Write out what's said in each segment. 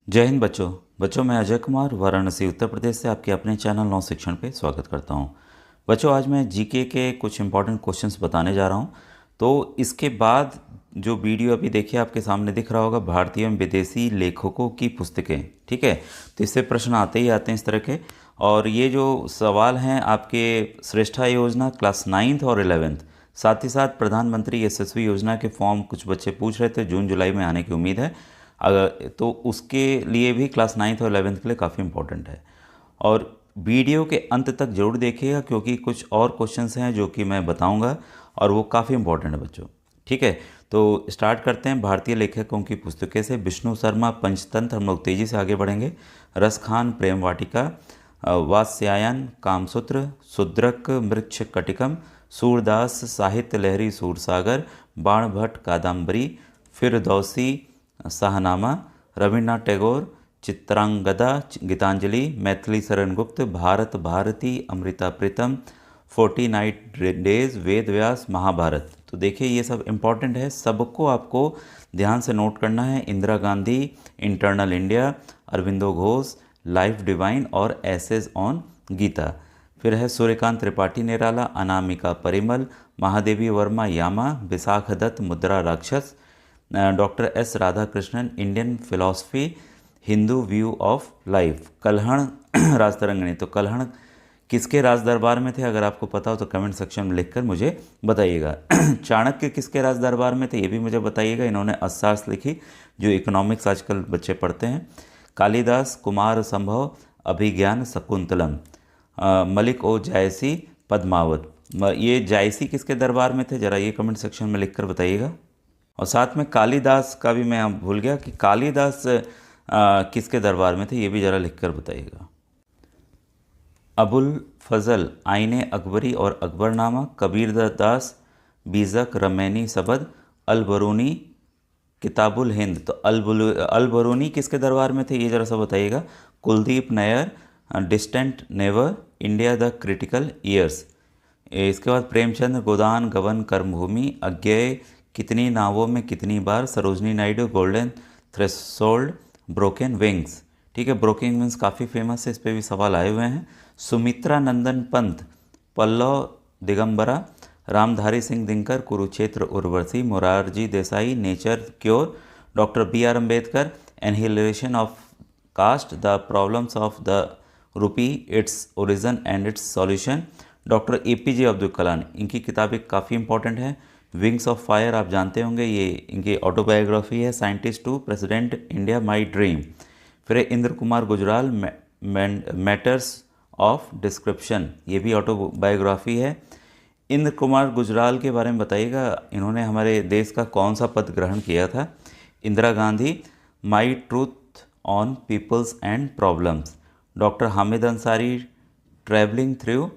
जय हिंद बच्चों। मैं अजय कुमार वाराणसी उत्तर प्रदेश से आपके अपने चैनल नौ शिक्षण पे स्वागत करता हूं। बच्चों, आज मैं जीके के कुछ इंपॉर्टेंट क्वेश्चंस बताने जा रहा हूं। तो इसके बाद जो वीडियो अभी देखिए आपके सामने दिख रहा होगा, भारतीय एवं विदेशी लेखकों की पुस्तकें। ठीक है, तो इससे प्रश्न आते ही आते हैं इस तरह के। और ये जो सवाल हैं आपके श्रेष्ठा योजना क्लास 9th और 11th, साथ ही साथ प्रधानमंत्री यशस्वी योजना के फॉर्म कुछ बच्चे पूछ रहे थे, जून जुलाई में आने की उम्मीद है। अगर तो उसके लिए भी क्लास 9th और 11th के लिए काफ़ी इंपॉर्टेंट है। और वीडियो के अंत तक जरूर देखिएगा, क्योंकि कुछ और क्वेश्चंस हैं जो कि मैं बताऊंगा और वो काफ़ी इंपॉर्टेंट है बच्चों। ठीक है, तो स्टार्ट करते हैं भारतीय लेखकों की पुस्तकें से। विष्णु शर्मा पंचतंत्र, हम लोग तेज़ी से आगे बढ़ेंगे। रस खान प्रेम वाटिका, वात्स्यायन कामसूत्र, शूद्रक मृक्ष कटिकम, सूरदास साहित्य लहरी सूरसागर, बाण भट्ट कादम्बरी, फिरदौसी शाहनामा, रविन्द्रनाथ टैगोर चित्रांगदा गीतांजलि, मैथिली शरण गुप्त भारत भारती, अमृता प्रीतम 49 डेज, वेद व्यास महाभारत। तो देखिए ये सब इम्पॉर्टेंट है, सबको आपको ध्यान से नोट करना है। Indira Gandhi, internal India, Aurobindo Ghosh, life divine और एसेज ऑन गीता। फिर है सूर्यकांत त्रिपाठी निराला, अनामिका परिमल, महादेवी वर्मा यामा, विशाख दत्त मुद्रा राक्षस, doctor S Radhakrishnan Indian philosophy, Hindu view of life. Kalhana Rajatarangini, तो कल्हण किसके राज दरबार में थे? अगर आपको पता हो तो कमेंट सेक्शन में लिखकर मुझे बताइएगा। चाणक्य किसके राज दरबार में थे, ये भी मुझे बताइएगा। इन्होंने अर्थशास्त्र लिखी, जो इकोनॉमिक्स आजकल बच्चे पढ़ते हैं। कालिदास कुमार संभव अभिज्ञान शकुंतलम, मलिक ओ जायसी पद्मावत। ये जायसी किसके दरबार में थे, जरा ये कमेंट सेक्शन में लिखकर बताइएगा। और साथ में कालिदास का भी मैं अब भूल गया कि कालिदास किसके दरबार में थे, ये भी ज़रा लिखकर बताइएगा। अबुल फजल आइने अकबरी और अकबरनामा, कबीर दास बीजक रमैनी सबद, अलबरूनी किताबुल हिंद। तो अलबरूनी किसके दरबार में थे, ये ज़रा सा बताइएगा। Kuldip Nayar distant neighbour, India the critical years. इसके बाद प्रेमचंद गोदान गबन कर्मभूमि, अज्ञेय कितनी नावों में कितनी बार, Sarojini Naidu golden threshold, broken wings. ठीक है, ब्रोकन विंग्स काफ़ी फेमस है, इस पर भी सवाल आए हुए हैं। सुमित्रा नंदन Pant Pallav Digambara, Ramdhari Singh Dinkar Kurukshetra Urvashi, Morarji Desai nature cure, doctor B R Ambedkar annihilation of caste, the problems of the rupee, its origin and its solution, doctor APJ Abdul Kalam. इनकी किताबें काफ़ी इंपॉर्टेंट हैं। विंग्स ऑफ फायर आप जानते होंगे, ये इनकी ऑटोबायोग्राफी है। Scientist to president India my dream. फिर Inder Kumar Gujral matters of description, ये भी ऑटोबायोग्राफी है। इंद्र कुमार गुजराल के बारे में बताइएगा, इन्होंने हमारे देश का कौन सा पद ग्रहण किया था? Indira Gandhi my truth on people's and problems, doctor Hamid Ansari travelling through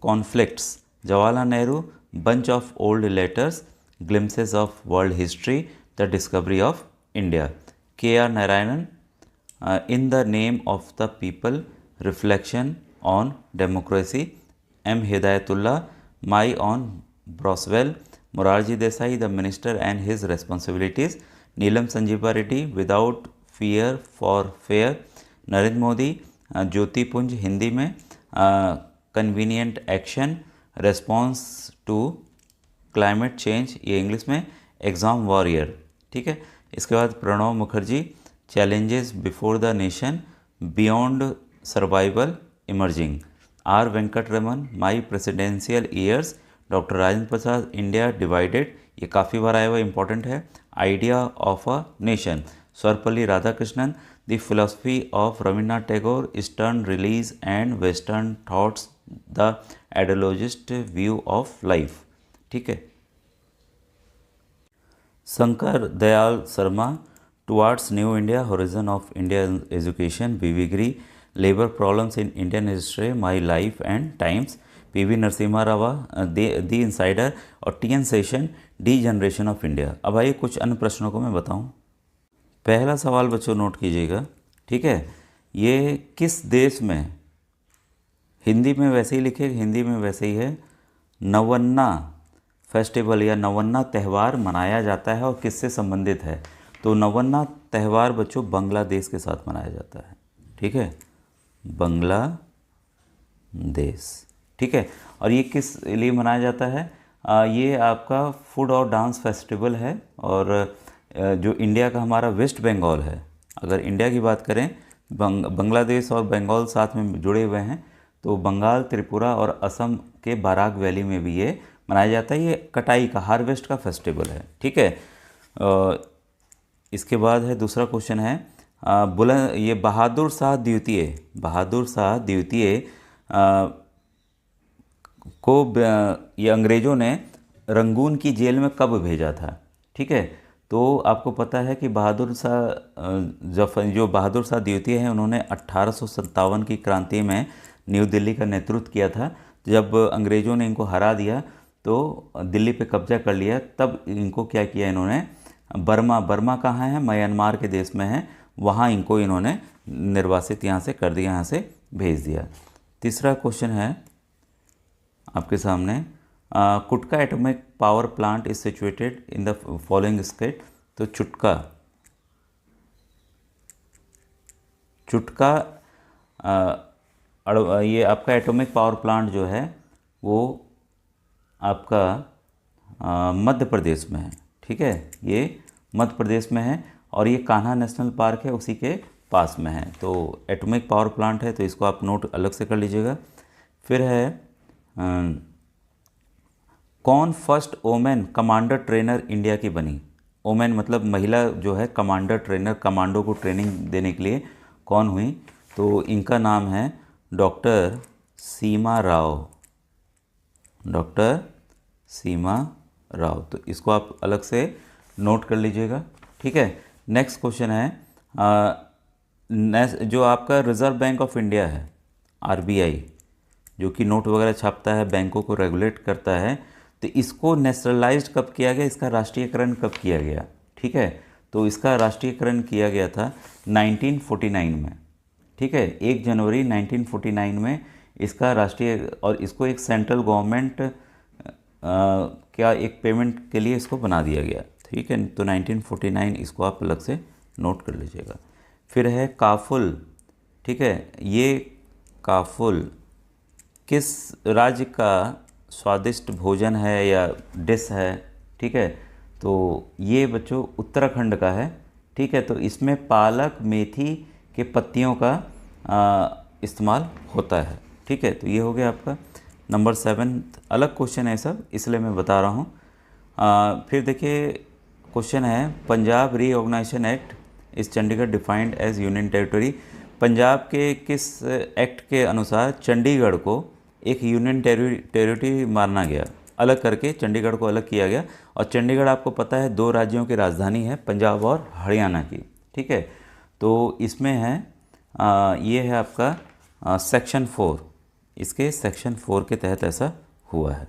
conflicts, Jawaharlal Nehru bunch of old letters, glimpses of world history, the discovery of India. K.R. Narayanan, in the name of the people, reflection on democracy. M. Hidayatullah, my on Broswell. Morarji Desai, the minister and his responsibilities. Neelam Sanjeeva Reddy, without fear for fair. Narendra Modi, Jyoti Punj Hindi में, convenient action, response to climate change ये English में, exam warrior. ठीक है, इसके बाद Pranab Mukherjee challenges before the nation, beyond survival emerging. R Venkataraman my presidential years, doctor Rajendra Prasad India divided, ये काफ़ी बार आया हुआ इंपॉर्टेंट है। Idea of a nation, Sarvepalli Radhakrishnan, the philosophy of Rabindranath Tagore, eastern release and western thoughts, the ideologist view of life. ठीक है, Shankar Dayal Sharma towards new India, horizon of Indian education, V Giri labour problems in Indian history, my life and times, PV Narasimha Rao the insider, और TN Seshan degeneration of India. अब आइए कुछ अन्य प्रश्नों को मैं बताऊं। पहला सवाल बच्चों नोट कीजिएगा। ठीक है, ये किस देश में, हिंदी में वैसे ही लिखे, हिंदी में वैसे ही है, नवन्ना फेस्टिवल या नवन्ना त्यौहार मनाया जाता है और किससे संबंधित है? तो नवन्ना त्यौहार बच्चों बांग्लादेश के साथ मनाया जाता है। ठीक है, बांग्लादेश। ठीक है, और ये किस लिए मनाया जाता है? ये आपका फूड और डांस फेस्टिवल है। और जो इंडिया का हमारा वेस्ट बंगाल है, अगर इंडिया की बात करें, बांग्लादेश और बंगाल साथ में जुड़े हुए हैं, तो बंगाल, त्रिपुरा और असम के बाराक वैली में भी ये मनाया जाता है। ये कटाई का, हार्वेस्ट का फेस्टिवल है। ठीक है, इसके बाद है दूसरा क्वेश्चन है, बुलंद ये बहादुर शाह द्वितीय, बहादुर शाह द्वितीय को ये अंग्रेज़ों ने रंगून की जेल में कब भेजा था? ठीक है, तो आपको पता है कि बहादुर शाह जो बहादुर शाह द्वितीय हैं, उन्होंने 1857 की क्रांति में न्यू दिल्ली का नेतृत्व किया था। जब अंग्रेज़ों ने इनको हरा दिया तो दिल्ली पे कब्जा कर लिया, तब इनको क्या किया इन्होंने, बर्मा कहाँ है, म्यांमार के देश में है, वहाँ इनको इन्होंने निर्वासित यहाँ से कर दिया, यहाँ से भेज दिया। तीसरा क्वेश्चन है आपके सामने, Kutka atomic power plant is situated in the following state. तो चुटका ये आपका एटॉमिक पावर प्लांट जो है वो आपका मध्य प्रदेश में है। ठीक है, ये मध्य प्रदेश में है और ये कान्हा नेशनल पार्क है, उसी के पास में है। तो एटॉमिक पावर प्लांट है, तो इसको आप नोट अलग से कर लीजिएगा। फिर है कौन first women commander trainer India की बनी? वोमेन मतलब महिला जो है कमांडर ट्रेनर, कमांडो को ट्रेनिंग देने के लिए कौन हुई? तो इनका नाम है डॉक्टर सीमा राव, डॉक्टर सीमा राव। तो इसको आप अलग से नोट कर लीजिएगा। ठीक है, नेक्स्ट क्वेश्चन है, जो आपका रिज़र्व बैंक ऑफ इंडिया है, आरबीआई, जो कि नोट वगैरह छापता है, बैंकों को रेगुलेट करता है, तो इसको नेशनलाइज्ड कब किया गया, इसका राष्ट्रीयकरण कब किया गया? ठीक है, तो इसका राष्ट्रीयकरण किया गया था 1949 में। ठीक है, 1 जनवरी 1949 में इसका राष्ट्रीय, और इसको एक सेंट्रल गवर्नमेंट क्या एक पेमेंट के लिए इसको बना दिया गया। ठीक है, तो 1949 इसको आप अलग से नोट कर लीजिएगा। फिर है काफुल। ठीक है, ये काफुल किस राज्य का स्वादिष्ट भोजन है या डिश है? ठीक है, तो ये बच्चों उत्तराखंड का है। ठीक है, तो इसमें पालक, मेथी के पत्तियों का इस्तेमाल होता है। ठीक है, तो ये हो गया आपका नंबर 7। अलग क्वेश्चन है सब, इसलिए मैं बता रहा हूँ। फिर देखिए क्वेश्चन है, Punjab reorganisation act is Chandigarh defined as union territory. Punjab के किस एक्ट के अनुसार चंडीगढ़ को एक यूनियन टेरिटरी माना गया, अलग करके चंडीगढ़ को अलग किया गया। और चंडीगढ़ आपको पता है 2 राज्यों की राजधानी है, पंजाब और हरियाणा की। ठीक है, तो इसमें है ये है आपका सेक्शन 4, इसके सेक्शन 4 के तहत ऐसा हुआ है।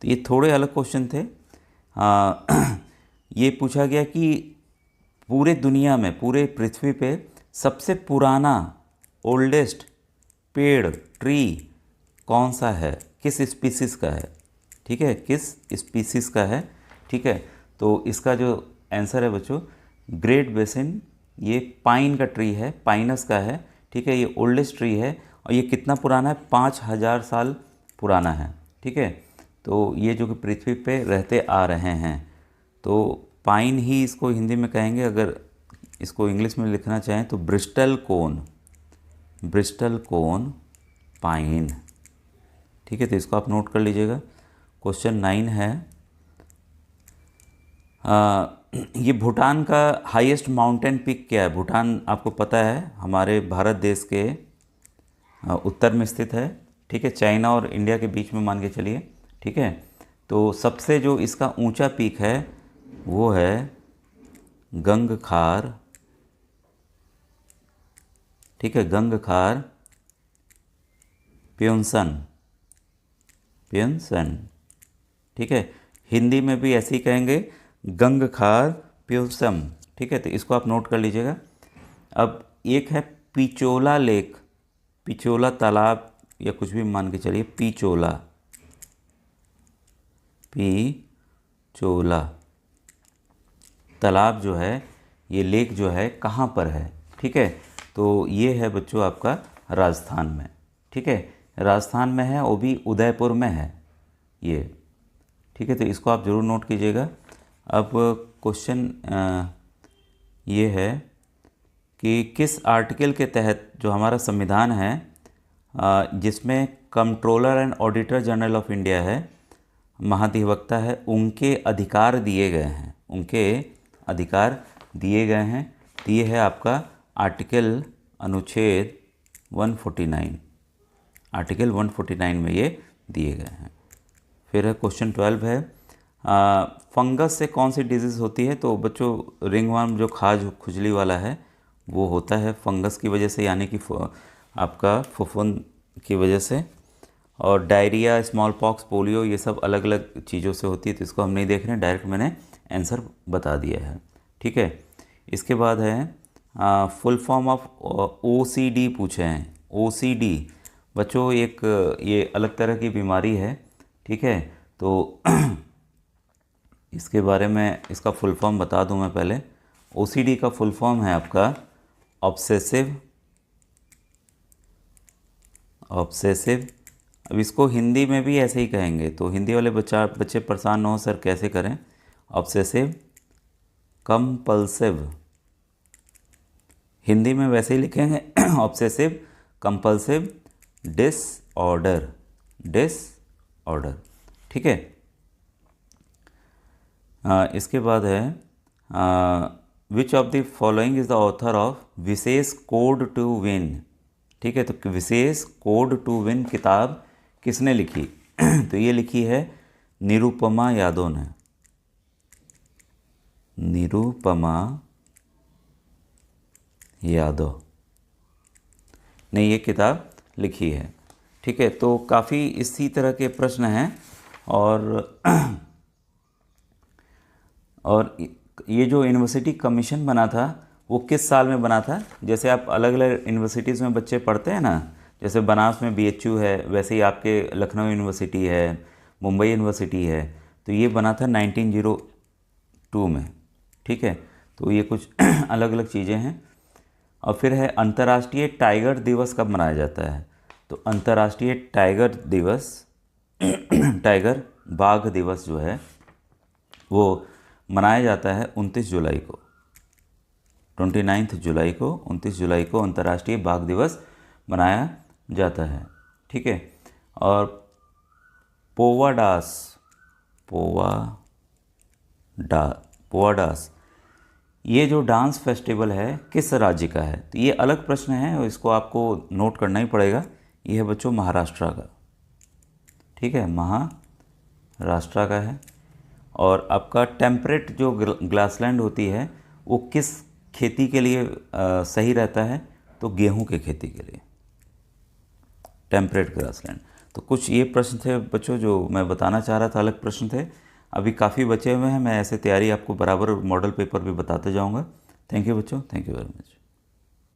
तो ये थोड़े अलग क्वेश्चन थे। ये पूछा गया कि पूरे दुनिया में, पूरे पृथ्वी पे सबसे पुराना ओल्डेस्ट पेड़, ट्री कौन सा है, किस स्पीसीज़ का है? ठीक है, किस स्पीसीज़ का है? ठीक है, तो इसका जो आंसर है बच्चों, ग्रेट बेसिन, ये पाइन का ट्री है, पाइनस का है। ठीक है, ये ओल्डेस्ट ट्री है और ये कितना पुराना है? 5000 साल पुराना है। ठीक है, तो ये जो कि पृथ्वी पे रहते आ रहे हैं, तो पाइन ही इसको हिंदी में कहेंगे। अगर इसको इंग्लिश में लिखना चाहें तो ब्रिस्टल कोन, ब्रिस्टल कोन पाइन। ठीक है, तो इसको आप नोट कर लीजिएगा। क्वेश्चन 9 है, ये भूटान का हाईएस्ट माउंटेन पीक क्या है? भूटान आपको पता है हमारे भारत देश के उत्तर में स्थित है। ठीक है, चाइना और इंडिया के बीच में मान के चलिए। ठीक है, तो सबसे जो इसका ऊंचा पीक है वो है गंगखार। ठीक है, गंगखार प्योनसन, प्योनसन। ठीक है, हिंदी में भी ऐसे ही कहेंगे, गंगखार प्योसम। ठीक है, तो इसको आप नोट कर लीजिएगा। अब एक है पिचोला लेक, पिचोला तालाब या कुछ भी मान के चलिए, पिचोला, पिचोला तालाब जो है ये लेक जो है कहाँ पर है, ठीक है। तो ये है बच्चों आपका राजस्थान में, ठीक है, राजस्थान में है, वो भी उदयपुर में है ये, ठीक है। तो इसको आप ज़रूर नोट कीजिएगा। अब क्वेश्चन ये है कि किस आर्टिकल के तहत जो हमारा संविधान है जिसमें controller and auditor general of India है, महाधिवक्ता है, उनके अधिकार दिए गए हैं, उनके अधिकार दिए गए हैं। तो ये है आपका आर्टिकल अनुच्छेद 149, आर्टिकल 149 में ये दिए गए हैं। फिर है क्वेश्चन 12 है फंगस से कौन सी डिजीज़ होती है। तो बच्चों रिंगवर्म जो खाज खुजली वाला है वो होता है फंगस की वजह से, यानी कि आपका फफूंद की वजह से। और डायरिया, स्मॉल पॉक्स, पोलियो, ये सब अलग अलग चीज़ों से होती है, तो इसको हम नहीं देख रहे हैं, डायरेक्ट मैंने आंसर बता दिया है, ठीक है। इसके बाद है फुल फॉर्म ऑफ OCD पूछे हैं। OCD बच्चों एक ये अलग तरह की बीमारी है, ठीक है। तो इसके बारे में इसका फुल फॉर्म बता दूं मैं पहले। OCD का फुल फॉर्म है आपका ऑब्सेसिव, अब इसको हिंदी में भी ऐसे ही कहेंगे, तो हिंदी वाले बच्चे परेशान न हो सर कैसे करें। ऑब्सेसिव कंपल्सिव, हिंदी में वैसे ही लिखेंगे ऑब्सेसिव कंपल्सिव डिसऑर्डर, ठीक है। इसके बाद है which of the following is the author of Vishesh code to win, ठीक है। तो विशेष कोड टू विन किताब किसने लिखी तो ये लिखी है निरुपमा यादव ने, निरुपमा यादव ने ये किताब लिखी है, ठीक है। तो काफ़ी इसी तरह के प्रश्न हैं। और ये जो यूनिवर्सिटी कमीशन बना था वो किस साल में बना था। जैसे आप अलग अलग यूनिवर्सिटीज़ में बच्चे पढ़ते हैं ना, जैसे बनारस में BHU है, वैसे ही आपके लखनऊ यूनिवर्सिटी है, मुंबई यूनिवर्सिटी है, तो ये बना था 1902 में, ठीक है। तो ये कुछ अलग अलग चीज़ें हैं। और फिर है अंतर्राष्ट्रीय टाइगर दिवस कब मनाया जाता है। तो अंतर्राष्ट्रीय टाइगर दिवस टाइगर बाघ दिवस जो है वो मनाया जाता है 29 जुलाई को, 29 जुलाई को, 29 जुलाई को अंतर्राष्ट्रीय बाघ दिवस मनाया जाता है, ठीक है। और पोवाडास ये जो डांस फेस्टिवल है किस राज्य का है। तो ये अलग प्रश्न है और इसको आपको नोट करना ही पड़ेगा। ये है बच्चों महाराष्ट्र का, ठीक है, महाराष्ट्र का है। और आपका टेम्परेट जो ग्रासलैंड होती है वो किस खेती के लिए सही रहता है। तो गेहूं के खेती के लिए टेम्परेट ग्रासलैंड। तो कुछ ये प्रश्न थे बच्चों जो मैं बताना चाह रहा था, अलग प्रश्न थे। अभी काफ़ी बचे हुए हैं, मैं ऐसे तैयारी आपको बराबर मॉडल पेपर भी बताते जाऊंगा। थैंक यू बच्चों, थैंक यू वेरी मच।